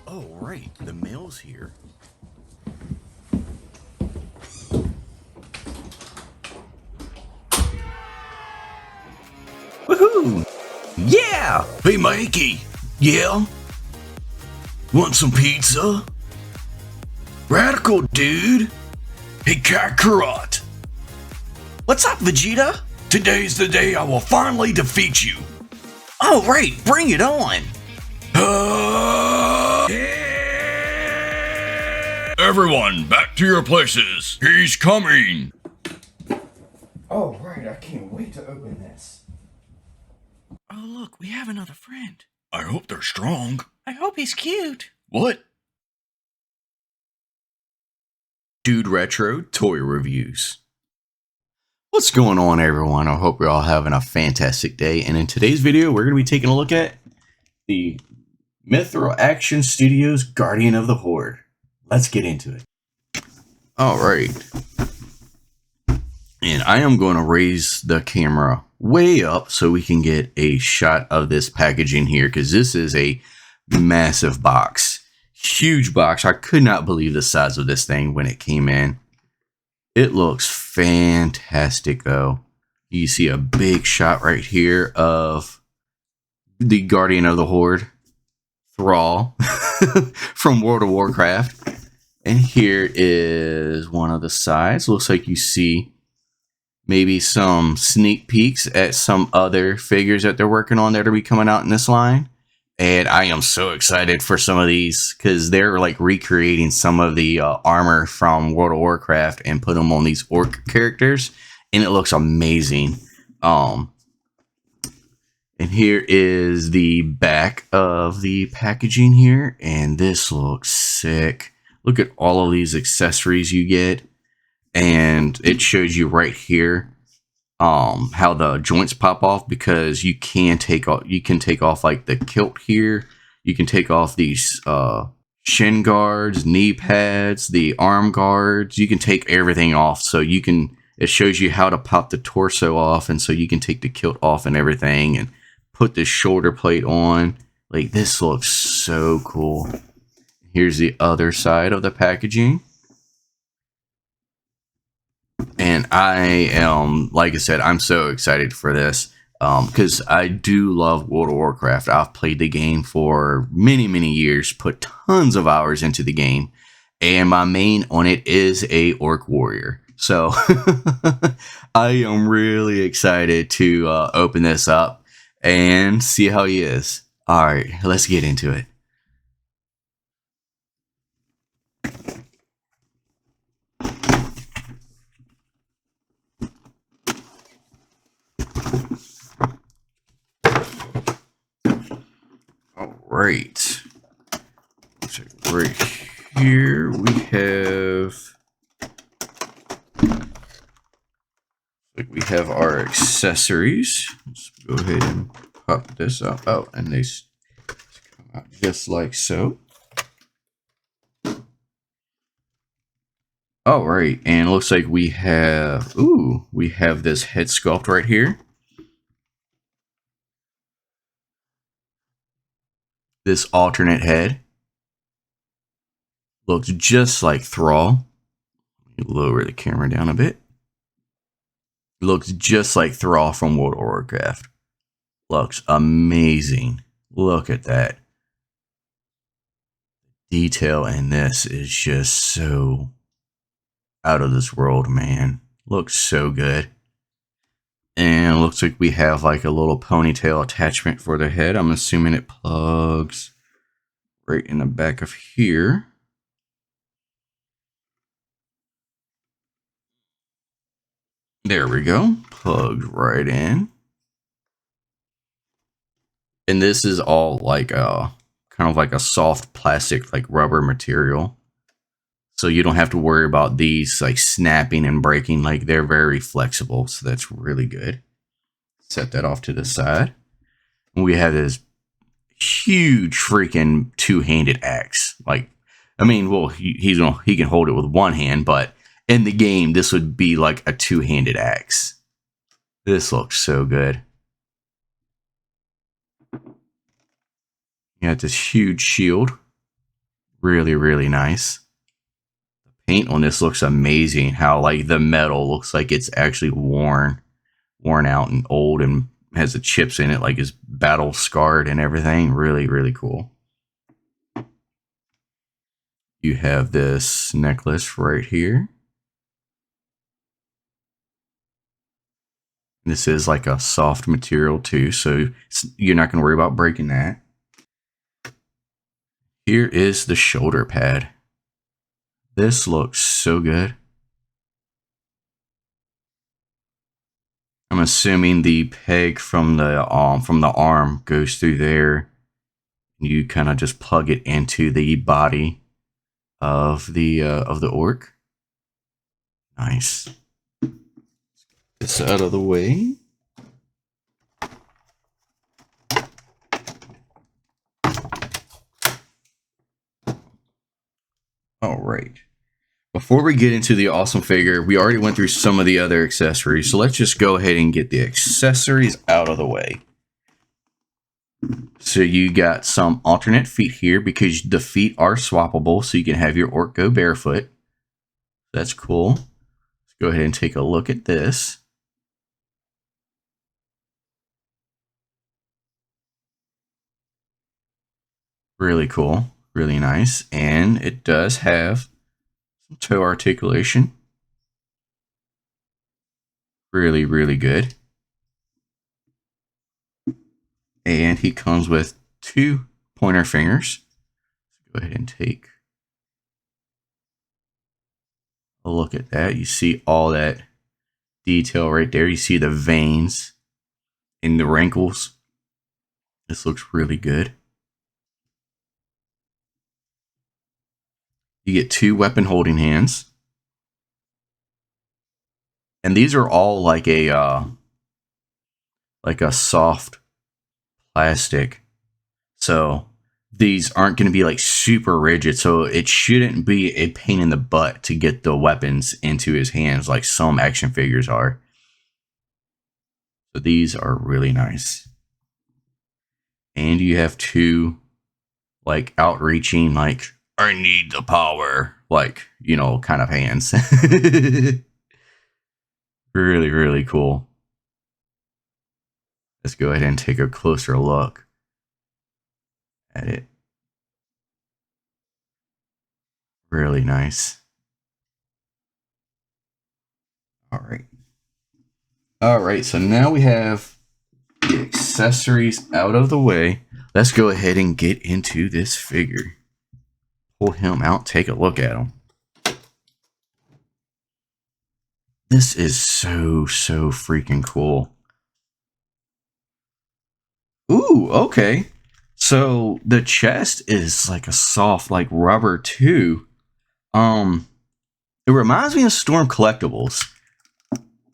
Oh, right, the mail's here. Woohoo! Yeah! Hey, Mikey! Yeah? Want some pizza? Radical, dude! Hey, Kakarot! What's up, Vegeta? Today's the day I will finally defeat you. Oh, right, bring it on! Everyone, back to your places. He's coming. Oh, right, I can't wait to open this. Oh, look, we have another friend. I hope they're strong. I hope he's cute. What? DudeRetro Toy Reviews. What's going on, everyone? I hope you're all having a fantastic day. And in today's video, we're going to be taking a look at the Mithril Action Studios Guardian of the Horde. Let's get into it. All right. And I am going to raise the camera way up so we can get a shot of this packaging here, because this is a massive box. Huge box. I could not believe the size of this thing when it came in. It looks fantastic, though. You see a big shot right here of the Guardian of the Horde, Thrall, from World of Warcraft. And here is one of the sides. Looks like you see maybe some sneak peeks at some other figures that they're working on that are be coming out in this line. And I am so excited for some of these because they're like recreating some of the armor from World of Warcraft and put them on these orc characters, and it looks amazing. And here is the back of the packaging here, and this looks sick. Look at all of these accessories you get, and it shows you right here how the joints pop off, because you can take off like the kilt here. You can take off these shin guards, knee pads, the arm guards. You can take everything off, so you can, it shows you how to pop the torso off, and so you can take the kilt off and everything and put the shoulder plate on. Like, this looks so cool. Here's the other side of the packaging. And I am, like I said, I'm so excited for this because I do love World of Warcraft. I've played the game for many, many years, put tons of hours into the game, and my main on it is a Orc Warrior. So I am really excited to open this up and see how he is. All right, let's get into it. Right. So right here we have our accessories. Let's go ahead and pop this out. Oh, and they come out just like so. All right, and it looks like we have this head sculpt right here. This alternate head looks just like Thrall. Let me lower the camera down a bit. Looks just like Thrall from World of Warcraft. Looks amazing. Look at that. Detail in this is just so out of this world, man. Looks so good. And it looks like we have like a little ponytail attachment for the head. I'm assuming it plugs right in the back of here. There we go. Plugged right in. And this is all like a kind of like a soft plastic, like rubber material. So you don't have to worry about these like snapping and breaking. Like, they're very flexible. So that's really good. Set that off to the side. And we have this huge freaking two-handed axe. Like, I mean, well, he can hold it with one hand, but in the game, this would be like a two-handed axe. This looks so good. You got this huge shield. Really, really nice. The paint on this looks amazing. How like the metal looks like it's actually worn out and old and has the chips in it, like it's battle scarred and everything. Really, really cool. You have this necklace right here. This is like a soft material too, so you're not going to worry about breaking that. Here is the shoulder pad. This looks so good. I'm assuming the peg from the arm goes through there. You kind of just plug it into the body of the orc. Nice. This out of the way. All right. Before we get into the awesome figure, we already went through some of the other accessories, so let's just go ahead and get the accessories out of the way. So you got some alternate feet here because the feet are swappable, so you can have your orc go barefoot. That's cool. Let's go ahead and take a look at this. Really cool. Really nice. And it does have some toe articulation. Really, really good. And he comes with 2 pointer fingers. Go ahead and take a look at that. You see all that detail right there. You see the veins in the wrinkles. This looks really good. You get 2 weapon holding hands. And these are all like a soft plastic. So these aren't going to be like super rigid. So it shouldn't be a pain in the butt to get the weapons into his hands like some action figures are. So these are really nice. And you have 2 like outreaching, like, I need the power, like, you know, kind of hands. Really, really cool. Let's go ahead and take a closer look at it. Really nice. All right. All right, so now we have the accessories out of the way. Let's go ahead and get into this figure. Pull him out, take a look at him. This is so freaking cool. Ooh, okay. So the chest is like a soft, like rubber too. It reminds me of Storm Collectibles.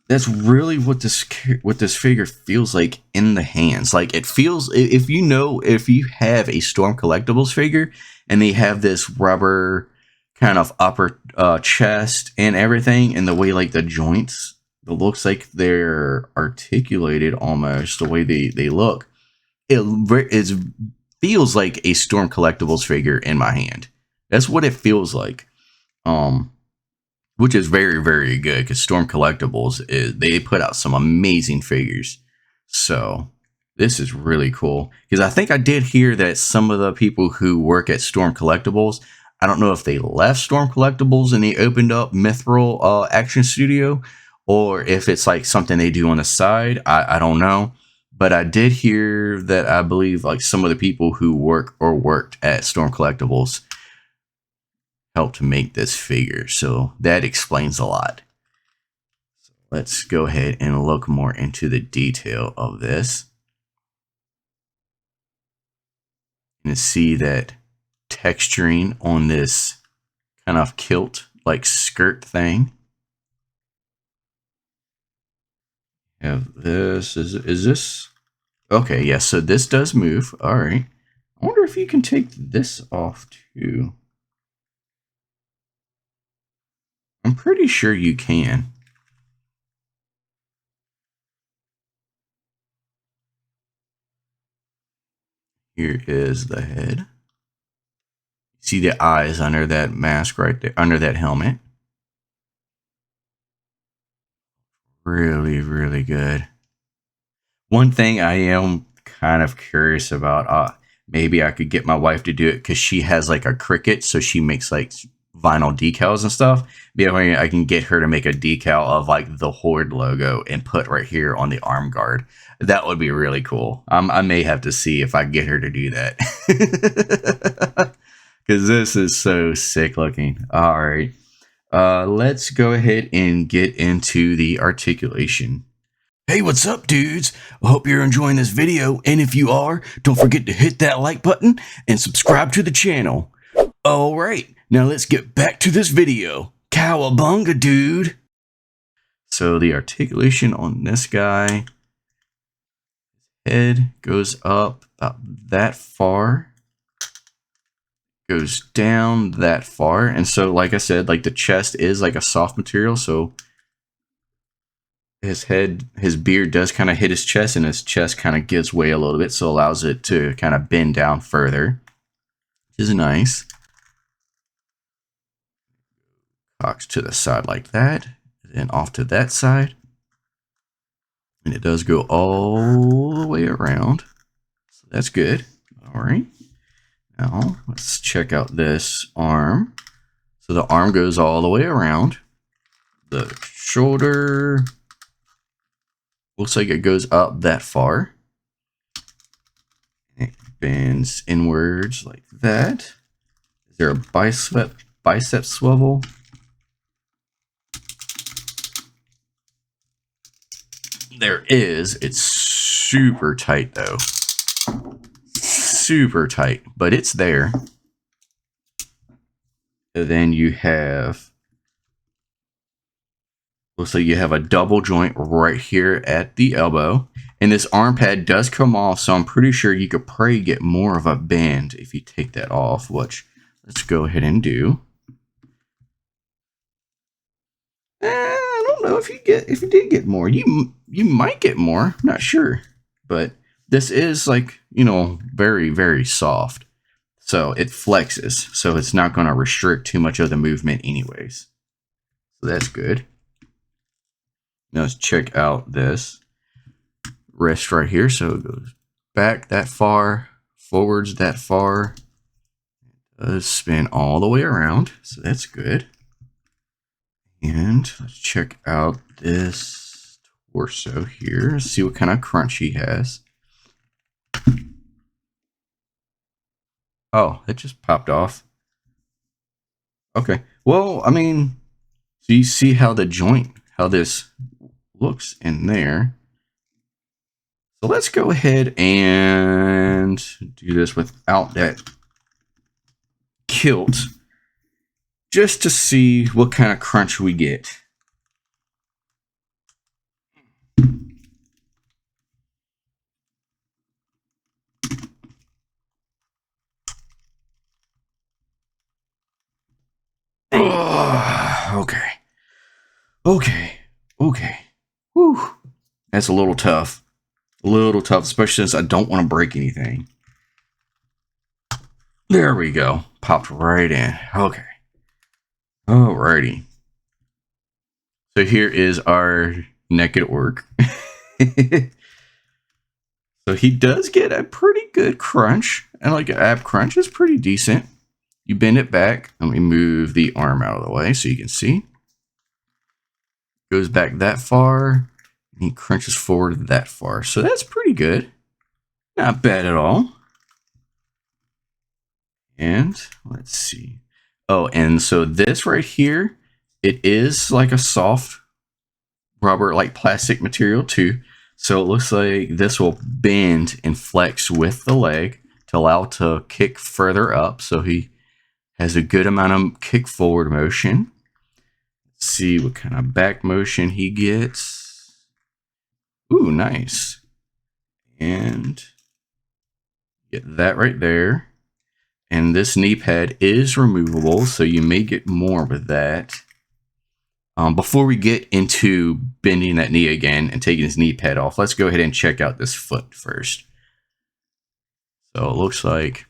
That's really what this figure feels like in the hands. Like it feels, if you have a Storm Collectibles figure and they have this rubber kind of upper chest and everything, and the way like the joints, it looks like they're articulated almost the way they look. It feels like a Storm Collectibles figure in my hand. That's what it feels like. Which is very, very good because Storm Collectibles they put out some amazing figures. So this is really cool because I think I did hear that some of the people who work at Storm Collectibles, I don't know if they left Storm Collectibles and they opened up Mithril Action Studio, or if it's like something they do on the side. I don't know. But I did hear that I believe like some of the people who work or worked at Storm Collectibles helped make this figure. So that explains a lot. So let's go ahead and look more into the detail of this. You can see that texturing on this kind of kilt like skirt thing. Have this, is this okay? Yeah, so this does move. All right, I wonder if you can take this off too. I'm pretty sure you can. Here is the head. You See the eyes under that mask right there, under that helmet. Really, really good. One thing I am kind of curious about, maybe I could get my wife to do it because she has like a Cricut, so she makes like vinyl decals and stuff. Maybe I can get her to make a decal of like the Horde logo and put right here on the arm guard. That would be really cool. I may have to see if I get her to do that because this is so sick looking. All right, let's go ahead and get into the articulation. Hey, what's up, dudes? I hope you're enjoying this video, and if you are, don't forget to hit that like button and subscribe to the channel. Alright, now let's get back to this video. Cowabunga, dude! So the articulation on this guy, head goes up about that far, goes down that far, and so like I said, like the chest is like a soft material, so his head, his beard does kind of hit his chest, and his chest kind of gives way a little bit, so allows it to kind of bend down further, which is nice. Cocks to the side like that, then off to that side, and it does go all the way around, so that's good. All right, now let's check out this arm. So the arm goes all the way around, the shoulder looks like it goes up that far. It bends inwards like that. Is there a bicep swivel? There is. It's super tight though. Super tight, but it's there. And then you have, looks like you have a double joint right here at the elbow, and this arm pad does come off, so I'm pretty sure you could probably get more of a bend if you take that off, which let's go ahead and do. I don't know if you did get more. You might get more. I'm not sure, but this is like, you know, very, very soft, so it flexes, so it's not going to restrict too much of the movement anyways, so that's good. Now let's check out this wrist right here. So it goes back that far, forwards that far. It does spin all the way around, so that's good. And let's check out this torso here. See what kind of crunch he has. Oh, it just popped off. Okay. Well, I mean, so you see how the joint, how this looks in there. So let's go ahead and do this without that kilt, just to see what kind of crunch we get. Okay. Whew. That's a little tough. Especially since I don't want to break anything. There we go. Popped right in. Okay. Alrighty. So here is our naked orc. So he does get a pretty good crunch. And like an ab crunch is pretty decent. You bend it back. Let me move the arm out of the way so you can see. Goes back that far. And he crunches forward that far. So that's pretty good. Not bad at all. And let's see. Oh, and so this right here, it is like a soft rubber, like plastic material too. So it looks like this will bend and flex with the leg to allow it to kick further up. So he has a good amount of kick forward motion. Let's see what kind of back motion he gets. Ooh, nice. And get that right there. And this knee pad is removable, so you may get more with that. Before we get into bending that knee again and taking his knee pad off, let's go ahead and check out this foot first. So it looks like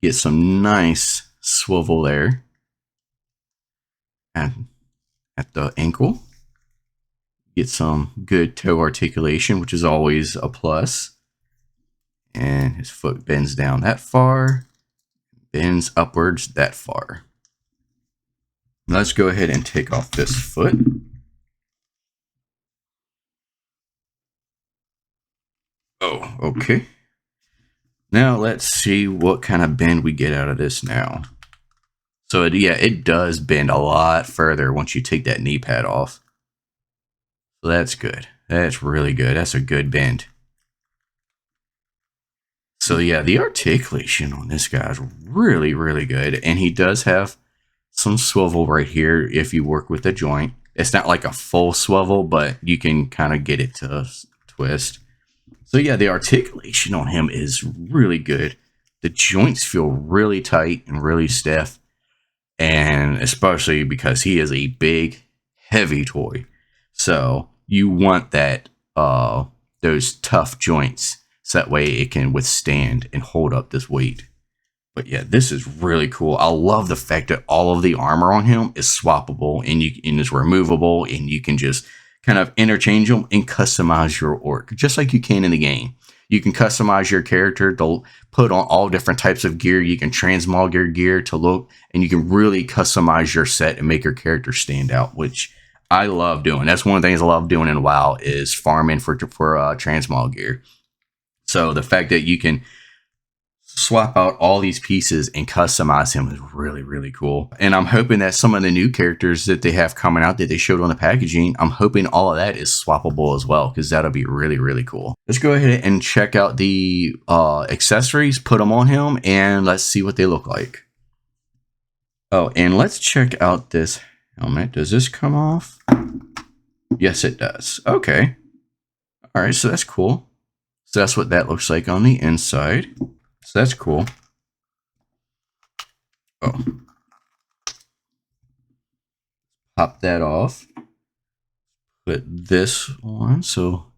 Get some nice swivel there. And at the ankle. Get some good toe articulation, which is always a plus. And his foot bends down that far, bends upwards that far. Let's go ahead and take off this foot. Oh, okay. Now let's see what kind of bend we get out of this now. So it does bend a lot further once you take that knee pad off. So that's good. That's really good. That's a good bend. So yeah, the articulation on this guy is really, really good. And he does have some swivel right here if you work with the joint. It's not like a full swivel, but you can kind of get it to twist. So yeah, the articulation on him is really good. The joints feel really tight and really stiff. And especially because he is a big, heavy toy. So you want that those tough joints. So that way it can withstand and hold up this weight. But yeah, this is really cool. I love the fact that all of the armor on him is swappable and is removable, and you can just kind of interchange them and customize your orc, just like you can in the game. You can customize your character to put on all different types of gear. You can transmog your gear to look, and you can really customize your set and make your character stand out, which I love doing. That's one of the things I love doing in WoW is farming for transmog gear. So the fact that you can swap out all these pieces and customize him is really, really cool. And I'm hoping that some of the new characters that they have coming out that they showed on the packaging, I'm hoping all of that is swappable as well, because that'll be really, really cool. Let's go ahead and check out the accessories, put them on him, and let's see what they look like. Oh, and let's check out this helmet. Does this come off? Yes, it does. Okay. All right, so that's cool. So that's what that looks like on the inside. So that's cool. Oh. Pop that off. Put this on. So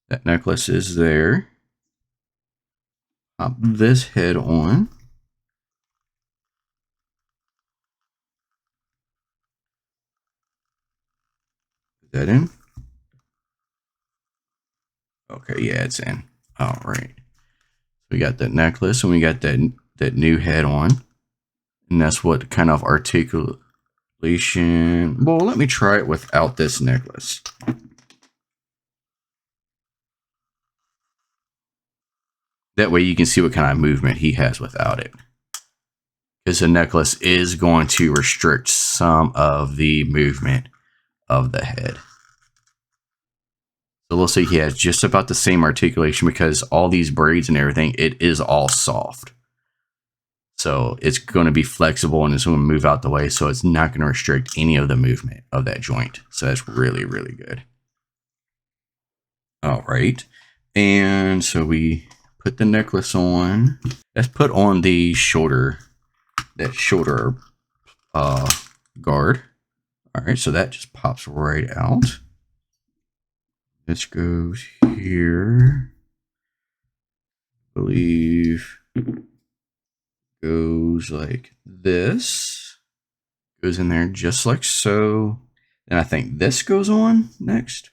that necklace is there. Pop this head on. Put that in. Okay, yeah, it's in. All right. We got that necklace and we got that new head on. And that's what kind of articulation. Well, let me try it without this necklace. That way you can see what kind of movement he has without it. Because the necklace is going to restrict some of the movement of the head. So we'll see he has just about the same articulation because all these braids and everything, it is all soft. So it's going to be flexible and it's going to move out the way. So it's not going to restrict any of the movement of that joint. So that's really, really good. All right. And so we put the necklace on. Let's put on the shoulder, that shoulder guard. All right. So that just pops right out. This goes here. I believe goes like this. Goes in there just like so. And I think this goes on next.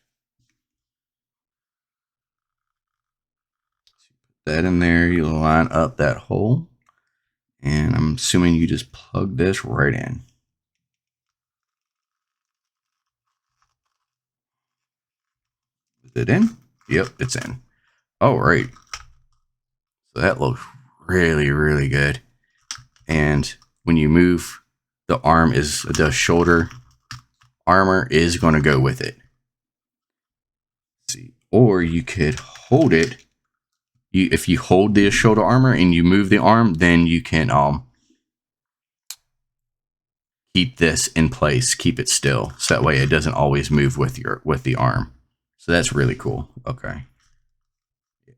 Put that in there. You line up that hole. And I'm assuming you just plug this right in. Is it in? Yep, it's in. All right. So that looks really, really good. And when you move, the shoulder armor is going to go with it. Let's see. Or you could hold it. If you hold the shoulder armor and you move the arm, then you can keep this in place, keep it still. So that way it doesn't always move with the arm. So that's really cool. Okay. Yeah.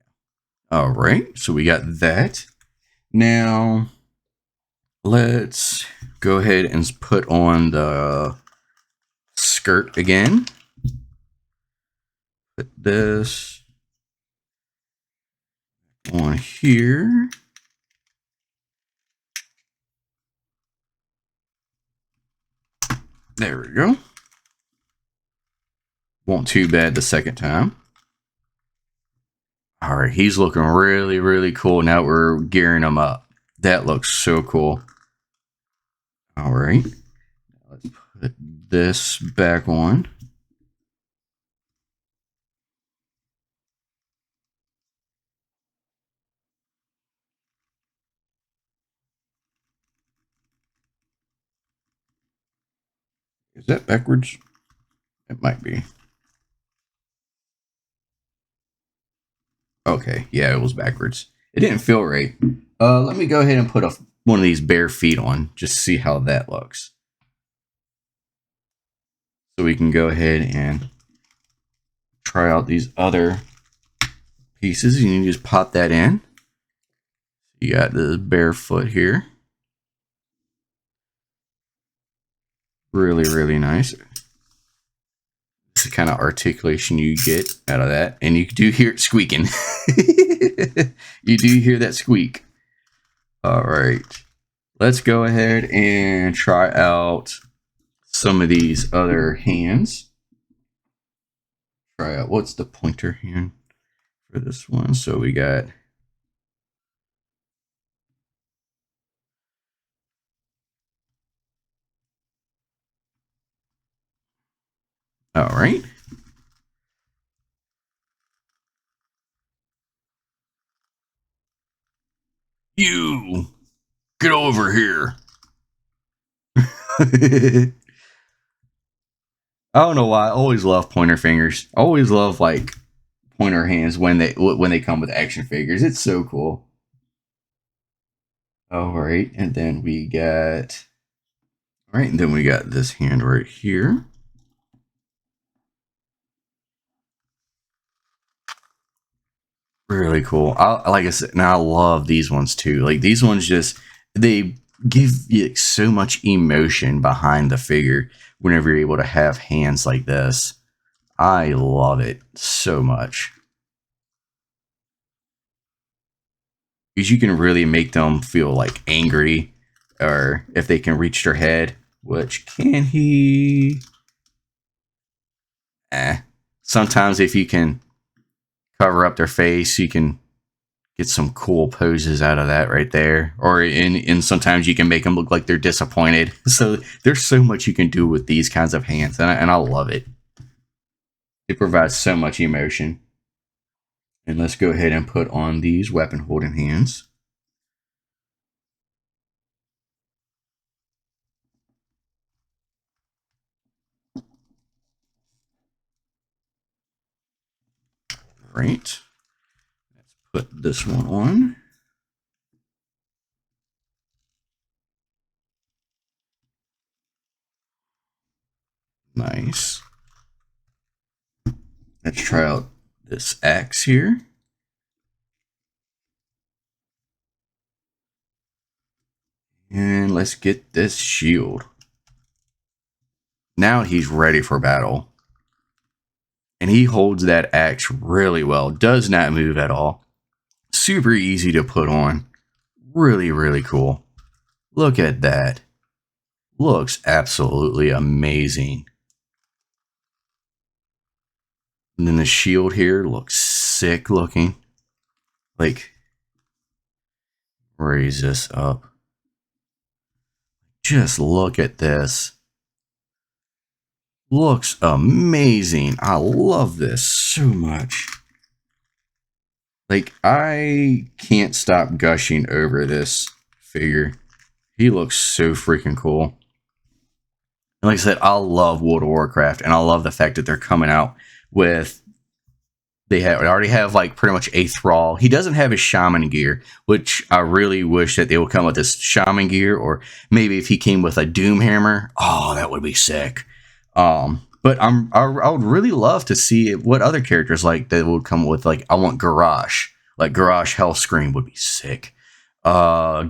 All right. So we got that. Now let's go ahead and put on the skirt again. Put this on here. There we go. Won't too bad the second time. All right, he's looking really, really cool. Now we're gearing him up. That looks so cool. All right, let's put this back on. Is that backwards? It might be. Okay, yeah, it was backwards. It didn't feel right. Let me go ahead and put one of these bare feet on, just to see how that looks. So we can go ahead and try out these other pieces. You can just pop that in. You got the bare foot here. Really, really nice. This is the kind of articulation you get out of that. And you do hear it squeaking. You do hear that squeak. All right. Let's go ahead and try out some of these other hands. Try out, what's the pointer hand for this one? So we got... All right. You get over here. I don't know why. I always love pointer fingers. I always love like pointer hands when they come with action figures. It's so cool. All right, and then we got this hand right here. Really cool. Like I said, and I love these ones too. Like these ones they give you so much emotion behind the figure whenever you're able to have hands like this. I love it so much. Because you can really make them feel like angry, or if they can reach their head, which can he? Sometimes if you can cover up their face, you can get some cool poses out of that right there. Or sometimes you can make them look like they're disappointed. So there's so much you can do with these kinds of hands, and I love it. It provides so much emotion. And let's go ahead and put on these weapon holding hands. Right. Let's put this one on. Nice. Let's try out this axe here. And let's get this shield. Now he's ready for battle. And he holds that axe really well. Does not move at all. Super easy to put on. Really, really cool. Look at that. Looks absolutely amazing. And then the shield here looks sick looking. Like, raise this up. Just look at this. Looks amazing. I love this so much. Like, I can't stop gushing over this figure. He looks so freaking cool. And like I said, I love World of Warcraft, and I love the fact that they're coming out with... They already have like pretty much a Thrall. He doesn't have his shaman gear, which I really wish that they would come with this shaman gear, or maybe if he came with a Doom Hammer, oh, that would be sick. But I would really love to see what other characters like that would come with. Like, I want Garrosh. Like Garrosh Hellscream would be sick.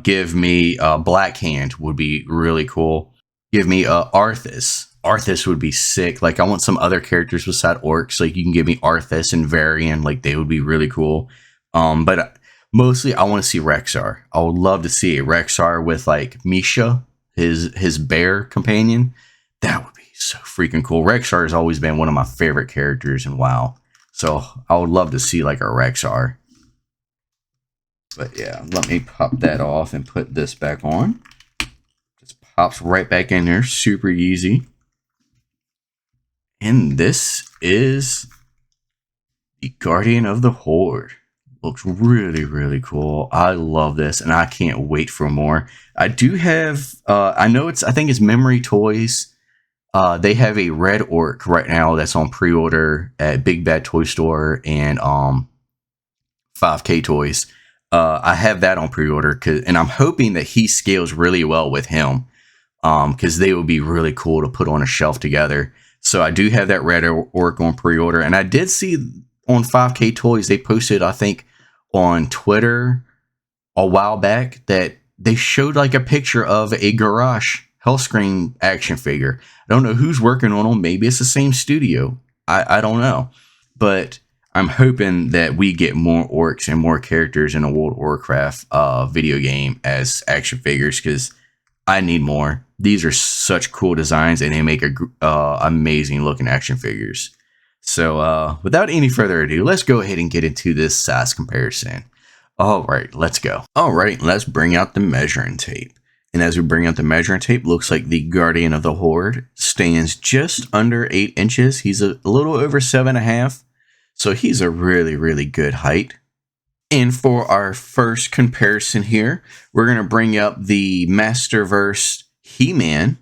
Give me Black Hand would be really cool. Give me Arthas. Arthas would be sick. Like, I want some other characters beside orcs. Like, you can give me Arthas and Varian. Like, they would be really cool. But mostly, I want to see Rexxar. I would love to see a Rexxar with, like, Misha, his bear companion. That would be so freaking cool. Rexar has always been one of my favorite characters in WoW. So I would love to see like a Rexar. But yeah, let me pop that off and put this back on. Just pops right back in there, super easy. And this is the Guardian of the Horde. Looks really, really cool. I love this, and I can't wait for more. I do have, I think it's Memory Toys. They have a red orc right now that's on pre-order at Big Bad Toy Store and 5K Toys. I have that on pre-order, and I'm hoping that he scales really well with him, because they would be really cool to put on a shelf together. So I do have that red orc on pre-order, and I did see on 5K Toys, they posted, I think, on Twitter a while back that they showed like a picture of a Garrosh Hellscream action figure. I don't know who's working on them. Maybe it's the same studio. I don't know. But I'm hoping that we get more orcs and more characters in the World of Warcraft video game as action figures, because I need more. These are such cool designs, and they make amazing looking action figures. So without any further ado, let's go ahead and get into this size comparison. All right, let's go. All right, let's bring out the measuring tape. And as we bring out the measuring tape, looks like the Guardian of the Horde stands just under 8 inches. He's a little over 7.5. So he's a really, really good height. And for our first comparison here, we're going to bring up the Masterverse He-Man,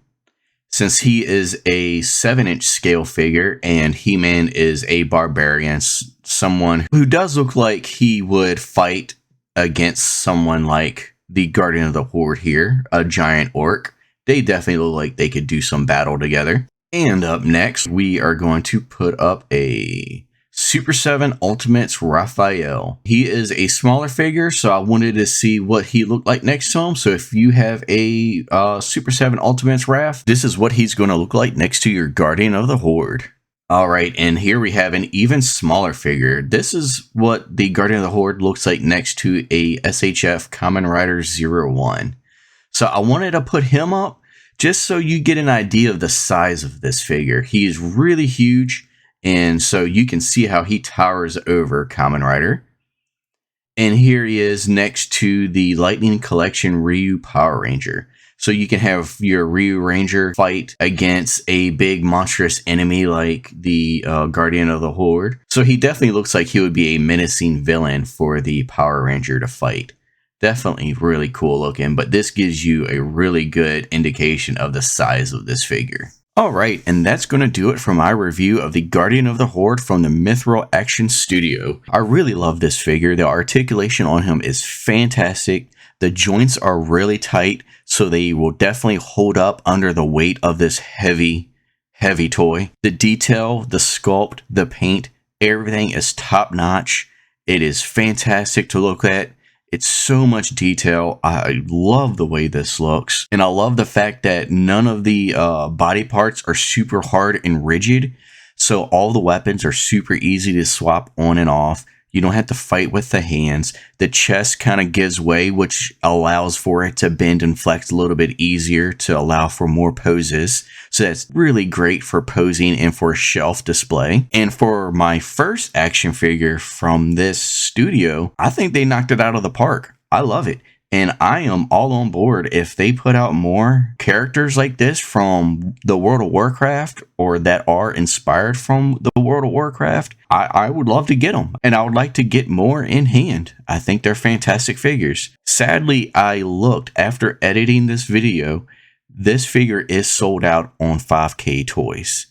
since he is a 7-inch scale figure and He-Man is a barbarian, someone who does look like he would fight against someone like the Guardian of the Horde here, a giant orc. They definitely look like they could do some battle together. And up next, we are going to put up a Super 7 Ultimates Raphael. He is a smaller figure, so I wanted to see what he looked like next to him. So if you have a Super 7 Ultimates Raph, this is what he's going to look like next to your Guardian of the Horde. All right, and here we have an even smaller figure. This is what the Guardian of the Horde looks like next to a SHF Kamen Rider 01. So I wanted to put him up just so you get an idea of the size of this figure. He is really huge. And so you can see how he towers over Kamen Rider. And here he is next to the Lightning Collection Ryu Power Ranger. So you can have your Ryu Ranger fight against a big monstrous enemy like the Guardian of the Horde. So he definitely looks like he would be a menacing villain for the Power Ranger to fight. Definitely really cool looking, but this gives you a really good indication of the size of this figure. Alright, and that's going to do it for my review of the Guardian of the Horde from the Mithril Action Studio. I really love this figure. The articulation on him is fantastic. The joints are really tight, so they will definitely hold up under the weight of this heavy toy. The detail, the sculpt, the paint, everything is top notch. It is fantastic to look at. It's so much detail. I love the way this looks. And I love the fact that none of the body parts are super hard and rigid. So all the weapons are super easy to swap on and off. You don't have to fight with the hands. The chest kind of gives way, which allows for it to bend and flex a little bit easier to allow for more poses. So that's really great for posing and for shelf display. And for my first action figure from this studio, I think they knocked it out of the park. I love it. And I am all on board if they put out more characters like this from the World of Warcraft or that are inspired from the World of Warcraft. I would love to get them, and I would like to get more in hand. I think they're fantastic figures. Sadly, I looked after editing this video. This figure is sold out on 5K Toys.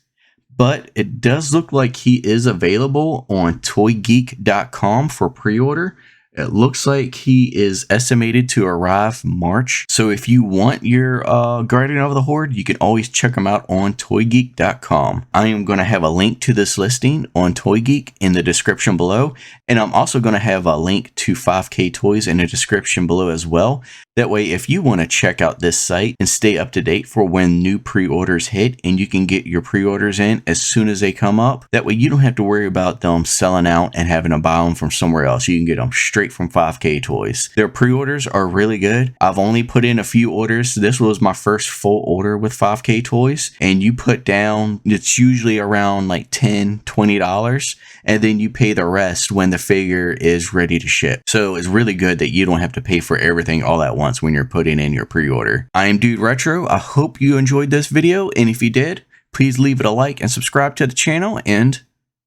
But it does look like he is available on toygeek.com for pre-order. It looks like he is estimated to arrive March. So if you want your Guardian of the Horde, you can always check him out on toygeek.com. I am going to have a link to this listing on ToyGeek in the description below. And I'm also going to have a link to 5K Toys in the description below as well. That way, if you want to check out this site and stay up to date for when new pre-orders hit, and you can get your pre-orders in as soon as they come up, that way you don't have to worry about them selling out and having to buy them from somewhere else. You can get them straight straight from 5K Toys. Their pre-orders are really good. I've only put in a few orders. This was my first full order with 5K Toys, and you put down, it's usually around like $10, $20, and then you pay the rest when the figure is ready to ship. So it's really good that you don't have to pay for everything all at once when you're putting in your pre-order. I am DudeRetro. I hope you enjoyed this video, and if you did, please leave it a like and subscribe to the channel, and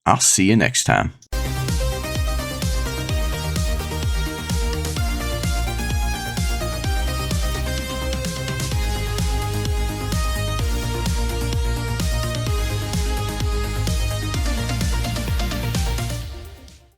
I'll see you next time.